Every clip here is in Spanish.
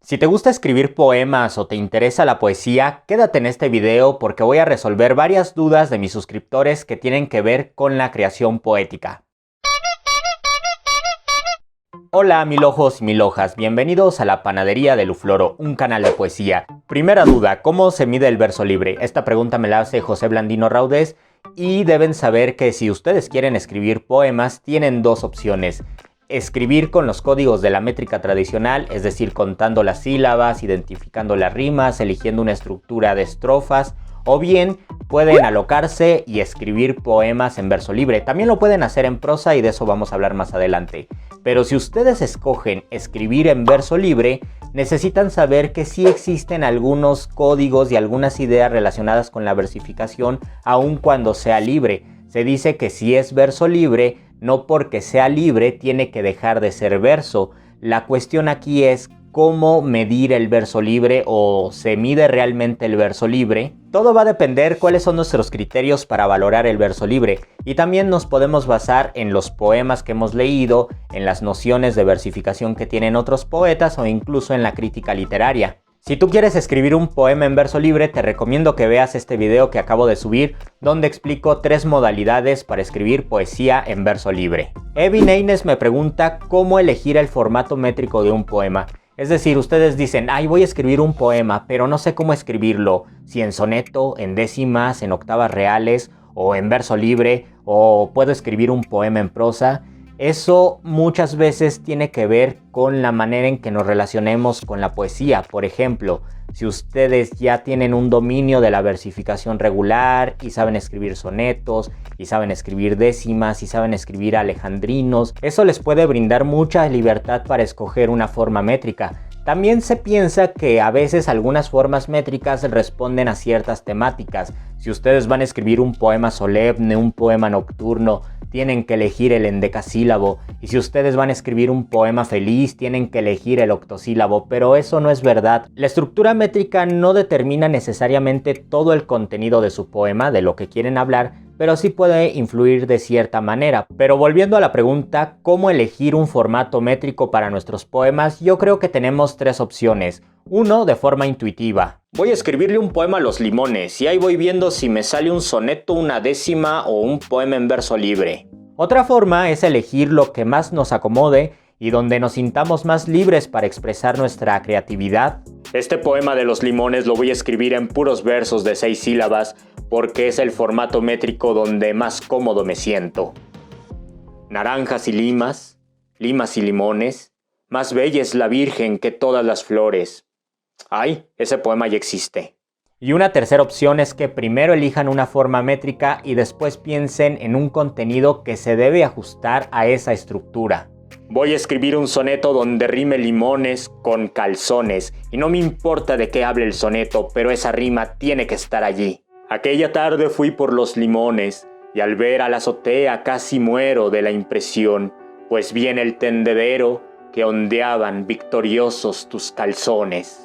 Si te gusta escribir poemas o te interesa la poesía, quédate en este video porque voy a resolver varias dudas de mis suscriptores que tienen que ver con la creación poética. Hola mil ojos y mil hojas, bienvenidos a la Panadería de Lufloro, un canal de poesía. Primera duda, ¿cómo se mide el verso libre? Esta pregunta me la hace José Blandino Raudés y deben saber que si ustedes quieren escribir poemas tienen dos opciones. Escribir con los códigos de la métrica tradicional, es decir, contando las sílabas, identificando las rimas, eligiendo una estructura de estrofas, o bien pueden alocarse y escribir poemas en verso libre. También lo pueden hacer en prosa y de eso vamos a hablar más adelante. Pero si ustedes escogen escribir en verso libre, necesitan saber que sí existen algunos códigos y algunas ideas relacionadas con la versificación, aun cuando sea libre. Se dice que si es verso libre, no porque sea libre tiene que dejar de ser verso. La cuestión aquí es cómo medir el verso libre o se mide realmente el verso libre. Todo va a depender cuáles son nuestros criterios para valorar el verso libre y también nos podemos basar en los poemas que hemos leído, en las nociones de versificación que tienen otros poetas o incluso en la crítica literaria. Si tú quieres escribir un poema en verso libre, te recomiendo que veas este video que acabo de subir, donde explico 3 modalidades para escribir poesía en verso libre. Evin Eines me pregunta cómo elegir el formato métrico de un poema. Es decir, ustedes dicen, voy a escribir un poema, pero no sé cómo escribirlo. Si en soneto, en décimas, en octavas reales, o en verso libre, o puedo escribir un poema en prosa. Eso muchas veces tiene que ver con la manera en que nos relacionemos con la poesía. Por ejemplo, si ustedes ya tienen un dominio de la versificación regular y saben escribir sonetos, y saben escribir décimas, y saben escribir alejandrinos, eso les puede brindar mucha libertad para escoger una forma métrica. También se piensa que a veces algunas formas métricas responden a ciertas temáticas. Si ustedes van a escribir un poema solemne, un poema nocturno, tienen que elegir el endecasílabo, y si ustedes van a escribir un poema feliz, tienen que elegir el octosílabo, pero eso no es verdad. La estructura métrica no determina necesariamente todo el contenido de su poema, de lo que quieren hablar, pero sí puede influir de cierta manera. Pero volviendo a la pregunta, ¿cómo elegir un formato métrico para nuestros poemas? Yo creo que tenemos 3 opciones. 1, de forma intuitiva. Voy a escribirle un poema a los limones y ahí voy viendo si me sale un soneto, una décima o un poema en verso libre. Otra forma es elegir lo que más nos acomode y donde nos sintamos más libres para expresar nuestra creatividad. Este poema de los limones lo voy a escribir en puros versos de 6 sílabas porque es el formato métrico donde más cómodo me siento. Naranjas y limas, limas y limones, más bella es la virgen que todas las flores. Ese poema ya existe. Y una tercera opción es que primero elijan una forma métrica y después piensen en un contenido que se debe ajustar a esa estructura. Voy a escribir un soneto donde rime limones con calzones y no me importa de qué hable el soneto, pero esa rima tiene que estar allí. Aquella tarde fui por los limones y al ver a la azotea casi muero de la impresión, pues vi en el tendedero que ondeaban victoriosos tus calzones.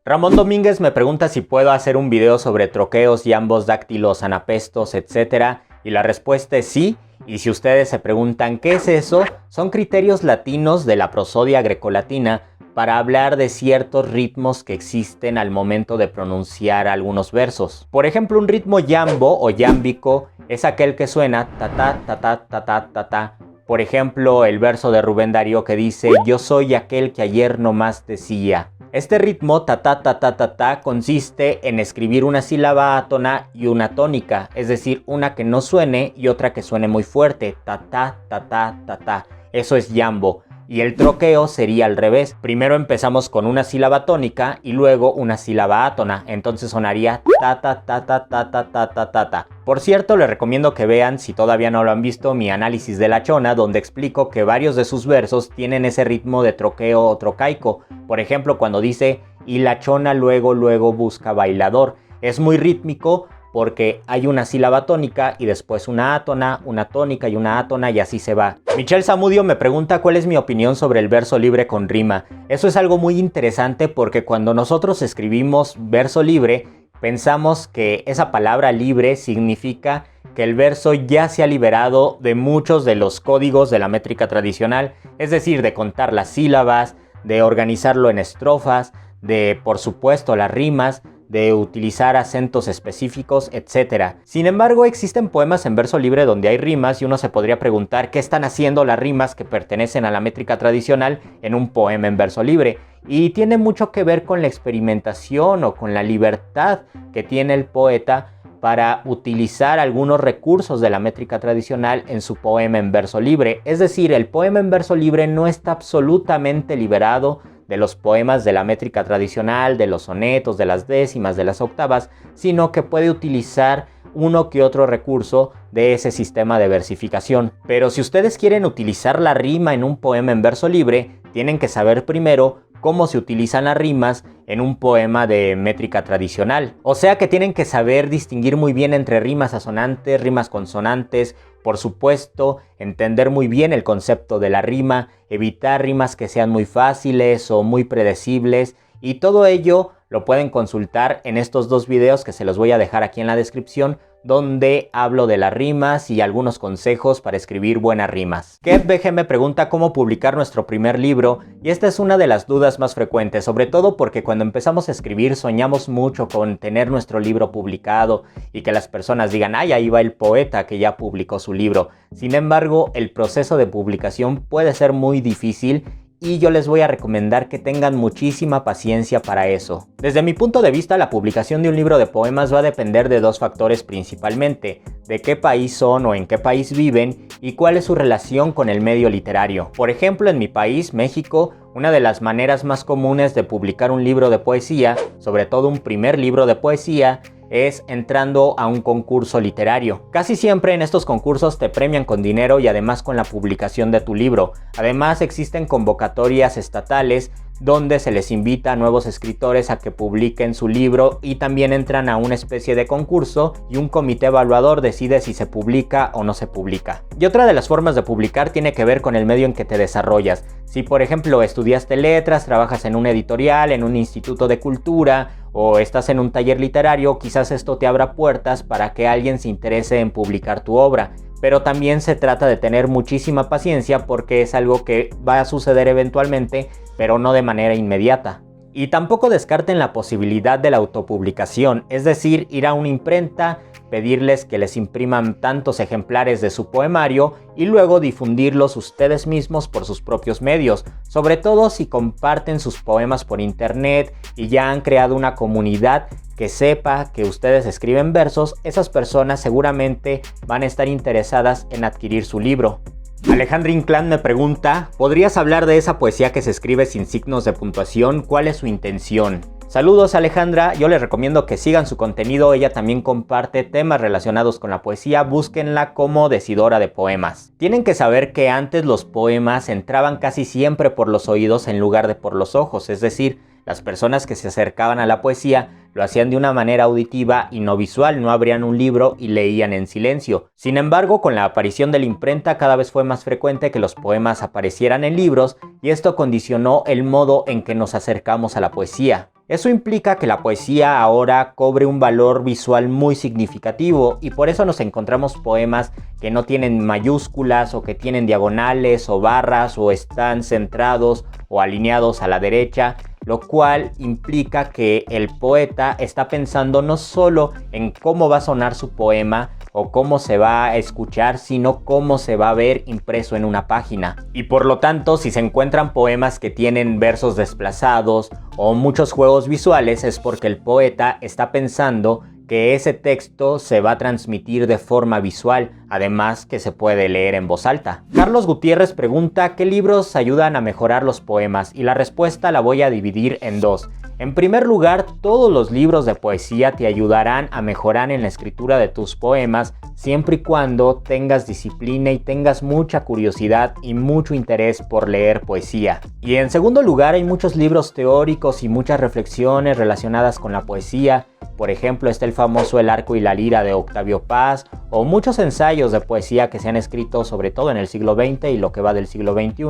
Ramón Domínguez me pregunta si puedo hacer un video sobre troqueos y ambos dáctilos, anapestos, etc. Y la respuesta es sí. Y si ustedes se preguntan ¿qué es eso? Son criterios latinos de la prosodia grecolatina para hablar de ciertos ritmos que existen al momento de pronunciar algunos versos. Por ejemplo, un ritmo yambo o yámbico es aquel que suena ta-ta, ta-ta, ta-ta, ta-ta. Por ejemplo, el verso de Rubén Darío que dice yo soy aquel que ayer nomás decía. Este ritmo ta-ta, ta-ta, ta-ta consiste en escribir una sílaba átona y una tónica, es decir, una que no suene y otra que suene muy fuerte, ta-ta, ta-ta, ta-ta. Eso es yambo. Y el troqueo sería al revés. Primero empezamos con una sílaba tónica y luego una sílaba átona. Entonces sonaría ta ta ta ta ta ta ta ta ta ta. Por cierto, les recomiendo que vean, si todavía no lo han visto, mi análisis de La Chona, donde explico que varios de sus versos tienen ese ritmo de troqueo o trocaico. Por ejemplo, cuando dice y la chona luego busca bailador. Es muy rítmico porque hay una sílaba tónica y después una átona, una tónica y una átona y así se va. Michelle Zamudio me pregunta cuál es mi opinión sobre el verso libre con rima. Eso es algo muy interesante porque cuando nosotros escribimos verso libre, pensamos que esa palabra libre significa que el verso ya se ha liberado de muchos de los códigos de la métrica tradicional, es decir, de contar las sílabas, de organizarlo en estrofas, de, por supuesto, las rimas, de utilizar acentos específicos, etc. Sin embargo, existen poemas en verso libre donde hay rimas y uno se podría preguntar qué están haciendo las rimas que pertenecen a la métrica tradicional en un poema en verso libre. Y tiene mucho que ver con la experimentación o con la libertad que tiene el poeta para utilizar algunos recursos de la métrica tradicional en su poema en verso libre. Es decir, el poema en verso libre no está absolutamente liberado de los poemas de la métrica tradicional, de los sonetos, de las décimas, de las octavas, sino que puede utilizar uno que otro recurso de ese sistema de versificación. Pero si ustedes quieren utilizar la rima en un poema en verso libre, tienen que saber primero cómo se utilizan las rimas en un poema de métrica tradicional. O sea que tienen que saber distinguir muy bien entre rimas asonantes, rimas consonantes, por supuesto, entender muy bien el concepto de la rima, evitar rimas que sean muy fáciles o muy predecibles, y todo ello lo pueden consultar en estos dos videos que se los voy a dejar aquí en la descripción, donde hablo de las rimas y algunos consejos para escribir buenas rimas. KevBG me pregunta cómo publicar nuestro primer libro, y esta es una de las dudas más frecuentes, sobre todo porque cuando empezamos a escribir soñamos mucho con tener nuestro libro publicado y que las personas digan, ay, ahí va el poeta que ya publicó su libro. Sin embargo, el proceso de publicación puede ser muy difícil y yo les voy a recomendar que tengan muchísima paciencia para eso. Desde mi punto de vista, la publicación de un libro de poemas va a depender de dos factores principalmente: de qué país son o en qué país viven y cuál es su relación con el medio literario. Por ejemplo, en mi país, México, una de las maneras más comunes de publicar un libro de poesía, sobre todo un primer libro de poesía, es entrando a un concurso literario. Casi siempre en estos concursos te premian con dinero y además con la publicación de tu libro. Además existen convocatorias estatales donde se les invita a nuevos escritores a que publiquen su libro y también entran a una especie de concurso y un comité evaluador decide si se publica o no se publica. Y otra de las formas de publicar tiene que ver con el medio en que te desarrollas. Si por ejemplo estudiaste letras, trabajas en un editorial, en un instituto de cultura o estás en un taller literario, quizás esto te abra puertas para que alguien se interese en publicar tu obra. Pero también se trata de tener muchísima paciencia porque es algo que va a suceder eventualmente, pero no de manera inmediata. Y tampoco descarten la posibilidad de la autopublicación, es decir, ir a una imprenta, pedirles que les impriman tantos ejemplares de su poemario y luego difundirlos ustedes mismos por sus propios medios, sobre todo si comparten sus poemas por internet y ya han creado una comunidad que sepa que ustedes escriben versos. Esas personas seguramente van a estar interesadas en adquirir su libro. Alejandra Inclán me pregunta, ¿podrías hablar de esa poesía que se escribe sin signos de puntuación? ¿Cuál es su intención? Saludos Alejandra, yo les recomiendo que sigan su contenido, ella también comparte temas relacionados con la poesía, búsquenla como Decidora de Poemas. Tienen que saber que antes los poemas entraban casi siempre por los oídos en lugar de por los ojos, es decir, las personas que se acercaban a la poesía lo hacían de una manera auditiva y no visual, no abrían un libro y leían en silencio. Sin embargo, con la aparición de la imprenta cada vez fue más frecuente que los poemas aparecieran en libros y esto condicionó el modo en que nos acercamos a la poesía. Eso implica que la poesía ahora cobre un valor visual muy significativo y por eso nos encontramos poemas que no tienen mayúsculas o que tienen diagonales o barras o están centrados o alineados a la derecha, lo cual implica que el poeta está pensando no solo en cómo va a sonar su poema o cómo se va a escuchar, sino cómo se va a ver impreso en una página. Y por lo tanto, si se encuentran poemas que tienen versos desplazados o muchos juegos visuales, es porque el poeta está pensando que ese texto se va a transmitir de forma visual, además que se puede leer en voz alta. Carlos Gutiérrez pregunta ¿qué libros ayudan a mejorar los poemas? Y la respuesta la voy a dividir en dos. En primer lugar, todos los libros de poesía te ayudarán a mejorar en la escritura de tus poemas siempre y cuando tengas disciplina y tengas mucha curiosidad y mucho interés por leer poesía. Y en segundo lugar, hay muchos libros teóricos y muchas reflexiones relacionadas con la poesía. Por ejemplo, está el famoso El arco y la lira de Octavio Paz o muchos ensayos de poesía que se han escrito sobre todo en el siglo XX y lo que va del siglo XXI,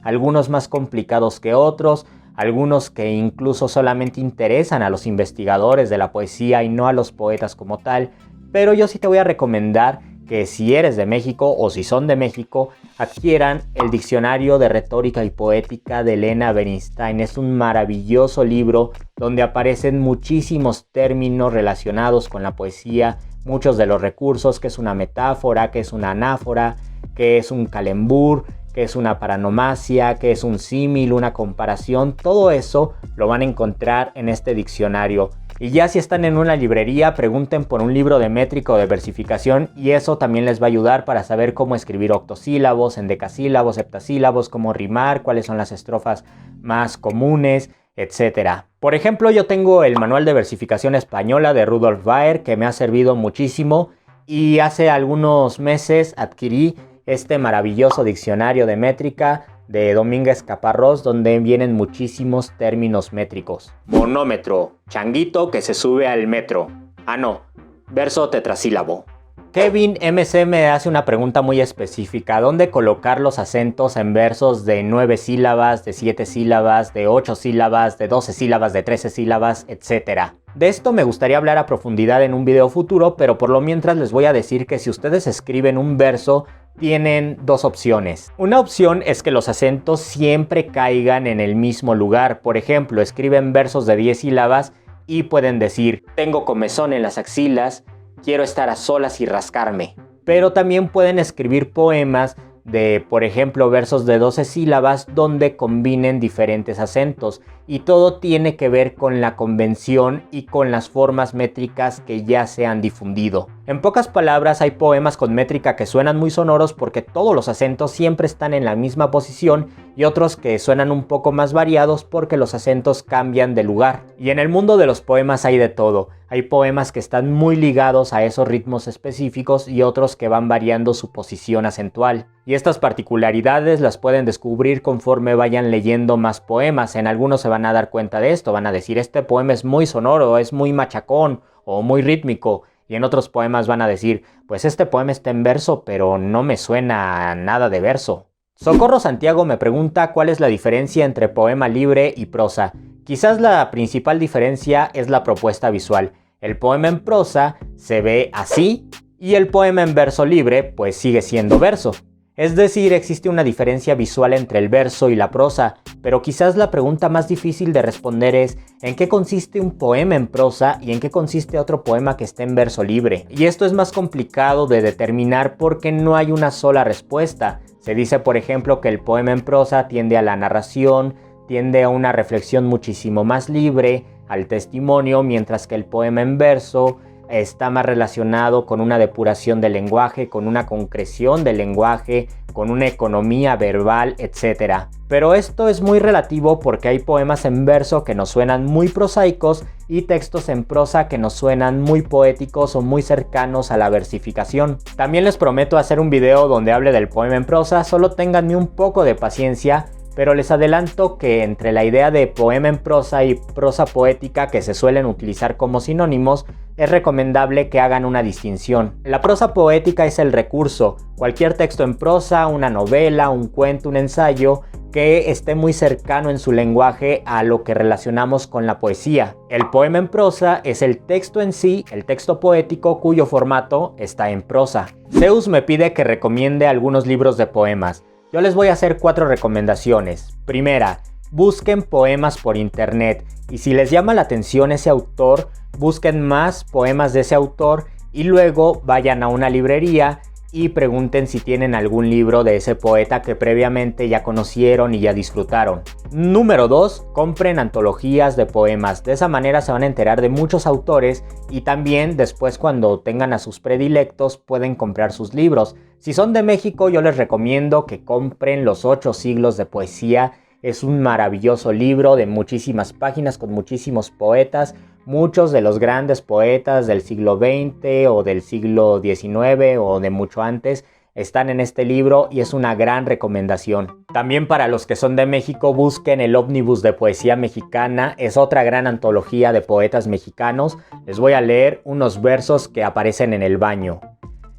algunos más complicados que otros, algunos que incluso solamente interesan a los investigadores de la poesía y no a los poetas como tal, pero yo sí te voy a recomendar que si eres de México o si son de México, adquieran el Diccionario de Retórica y Poética de Elena Bernstein. Es un maravilloso libro donde aparecen muchísimos términos relacionados con la poesía, muchos de los recursos, que es una metáfora, que es una anáfora, que es un calembur, que es una paranomasia, que es un símil, una comparación. Todo eso lo van a encontrar en este diccionario. Y ya si están en una librería, pregunten por un libro de métrica o de versificación y eso también les va a ayudar para saber cómo escribir octosílabos, endecasílabos, heptasílabos, cómo rimar, cuáles son las estrofas más comunes, etc. Por ejemplo, yo tengo el Manual de Versificación Española de Rudolf Baer, que me ha servido muchísimo, y hace algunos meses adquirí este maravilloso diccionario de métrica de Domínguez Caparrós, donde vienen muchísimos términos métricos. Monómetro, changuito que se sube al metro. Ah no, verso tetrasílabo. Kevin MC me hace una pregunta muy específica: ¿dónde colocar los acentos en versos de 9 sílabas, de 7 sílabas, de 8 sílabas, de 12 sílabas, de 13 sílabas, etcétera? De esto me gustaría hablar a profundidad en un video futuro, pero por lo mientras les voy a decir que si ustedes escriben un verso, tienen dos opciones. Una opción es que los acentos siempre caigan en el mismo lugar. Por ejemplo, escriben versos de 10 sílabas y pueden decir: tengo comezón en las axilas, quiero estar a solas y rascarme. Pero también pueden escribir poemas de, por ejemplo, versos de 12 sílabas donde combinen diferentes acentos, y todo tiene que ver con la convención y con las formas métricas que ya se han difundido. En pocas palabras, hay poemas con métrica que suenan muy sonoros porque todos los acentos siempre están en la misma posición, y otros que suenan un poco más variados porque los acentos cambian de lugar. Y en el mundo de los poemas hay de todo. Hay poemas que están muy ligados a esos ritmos específicos y otros que van variando su posición acentual. Y estas particularidades las pueden descubrir conforme vayan leyendo más poemas. En algunos se van a dar cuenta de esto, van a decir: este poema es muy sonoro, es muy machacón o muy rítmico. Y en otros poemas van a decir: pues este poema está en verso, pero no me suena nada de verso. Socorro Santiago me pregunta cuál es la diferencia entre poema libre y prosa. Quizás la principal diferencia es la propuesta visual. El poema en prosa se ve así y el poema en verso libre pues sigue siendo verso. Es decir, existe una diferencia visual entre el verso y la prosa, pero quizás la pregunta más difícil de responder es: ¿en qué consiste un poema en prosa y en qué consiste otro poema que esté en verso libre? Y esto es más complicado de determinar porque no hay una sola respuesta. Se dice, por ejemplo, que el poema en prosa tiende a la narración, tiende a una reflexión muchísimo más libre, al testimonio, mientras que el poema en verso está más relacionado con una depuración del lenguaje, con una concreción del lenguaje, con una economía verbal, etc. Pero esto es muy relativo porque hay poemas en verso que nos suenan muy prosaicos y textos en prosa que nos suenan muy poéticos o muy cercanos a la versificación. También les prometo hacer un video donde hable del poema en prosa, solo ténganme un poco de paciencia. Pero les adelanto que entre la idea de poema en prosa y prosa poética, que se suelen utilizar como sinónimos, es recomendable que hagan una distinción. La prosa poética es el recurso, cualquier texto en prosa, una novela, un cuento, un ensayo, que esté muy cercano en su lenguaje a lo que relacionamos con la poesía. El poema en prosa es el texto en sí, el texto poético cuyo formato está en prosa. Zeus me pide que recomiende algunos libros de poemas. Yo les voy a hacer 4 recomendaciones. Primera, busquen poemas por internet y si les llama la atención ese autor, busquen más poemas de ese autor y luego vayan a una librería y pregunten si tienen algún libro de ese poeta que previamente ya conocieron y ya disfrutaron. Número 2, compren antologías de poemas. De esa manera se van a enterar de muchos autores y también después, cuando tengan a sus predilectos, pueden comprar sus libros. Si son de México, yo les recomiendo que compren Los 8 siglos de poesía. Es un maravilloso libro de muchísimas páginas con muchísimos poetas. Muchos de los grandes poetas del siglo XX o del siglo XIX o de mucho antes están en este libro y es una gran recomendación. También para los que son de México, busquen el Ómnibus de Poesía Mexicana. Es otra gran antología de poetas mexicanos. Les voy a leer unos versos que aparecen en el baño.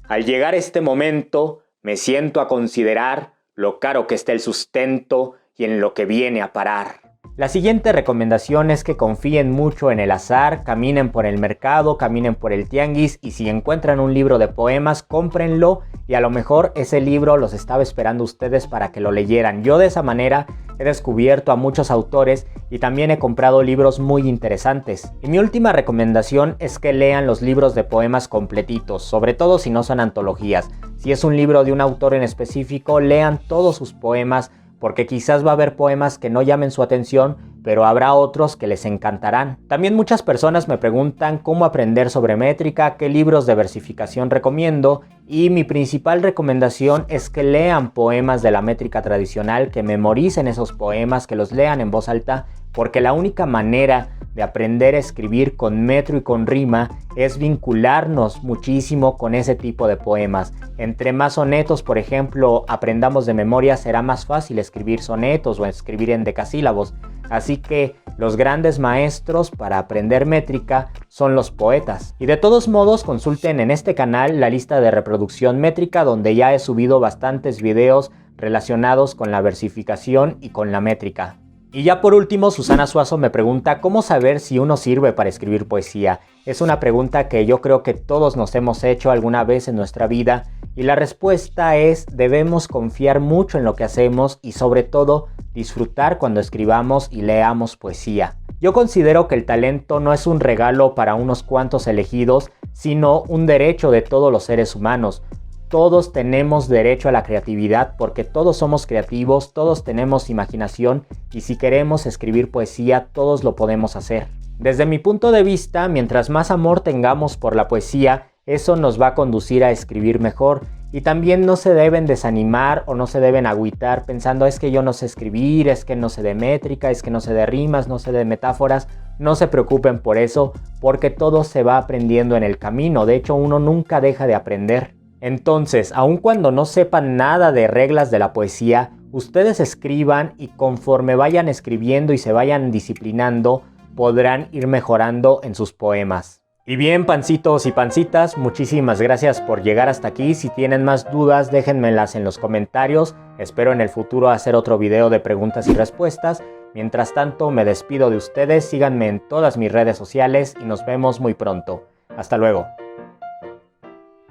Al llegar este momento, me siento a considerar lo caro que está el sustento y en lo que viene a parar. La siguiente recomendación es que confíen mucho en el azar, caminen por el mercado, caminen por el tianguis y si encuentran un libro de poemas, cómprenlo y a lo mejor ese libro los estaba esperando ustedes para que lo leyeran. Yo de esa manera he descubierto a muchos autores y también he comprado libros muy interesantes. Y mi última recomendación es que lean los libros de poemas completitos, sobre todo si no son antologías. Si es un libro de un autor en específico, lean todos sus poemas, porque quizás va a haber poemas que no llamen su atención, pero habrá otros que les encantarán. También muchas personas me preguntan cómo aprender sobre métrica, qué libros de versificación recomiendo, y mi principal recomendación es que lean poemas de la métrica tradicional, que memoricen esos poemas, que los lean en voz alta, porque la única manera de aprender a escribir con metro y con rima es vincularnos muchísimo con ese tipo de poemas. Entre más sonetos, por ejemplo, aprendamos de memoria, será más fácil escribir sonetos o escribir en decasílabos. Así que los grandes maestros para aprender métrica son los poetas. Y de todos modos, consulten en este canal la lista de reproducción métrica, donde ya he subido bastantes videos relacionados con la versificación y con la métrica. Y ya por último, Susana Suazo me pregunta ¿cómo saber si uno sirve para escribir poesía? Es una pregunta que yo creo que todos nos hemos hecho alguna vez en nuestra vida y la respuesta es: debemos confiar mucho en lo que hacemos y sobre todo disfrutar cuando escribamos y leamos poesía. Yo considero que el talento no es un regalo para unos cuantos elegidos, sino un derecho de todos los seres humanos. Todos tenemos derecho a la creatividad porque todos somos creativos, todos tenemos imaginación y si queremos escribir poesía, todos lo podemos hacer. Desde mi punto de vista, mientras más amor tengamos por la poesía, eso nos va a conducir a escribir mejor. Y también no se deben desanimar o no se deben agüitar pensando es que yo no sé escribir, es que no sé de métrica, es que no sé de rimas, no sé de metáforas. No se preocupen por eso porque todo se va aprendiendo en el camino. De hecho, uno nunca deja de aprender. Entonces, aun cuando no sepan nada de reglas de la poesía, ustedes escriban y conforme vayan escribiendo y se vayan disciplinando, podrán ir mejorando en sus poemas. Y bien, pancitos y pancitas, muchísimas gracias por llegar hasta aquí. Si tienen más dudas, déjenmelas en los comentarios. Espero en el futuro hacer otro video de preguntas y respuestas. Mientras tanto, me despido de ustedes. Síganme en todas mis redes sociales y nos vemos muy pronto. Hasta luego.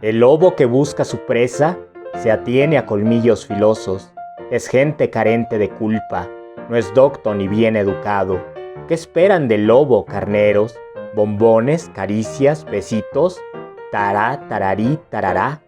El lobo que busca su presa se atiene a colmillos filosos. Es gente carente de culpa, no es docto ni bien educado. ¿Qué esperan del lobo, carneros? ¿Bombones, caricias, besitos? Tará, tararí, tarará.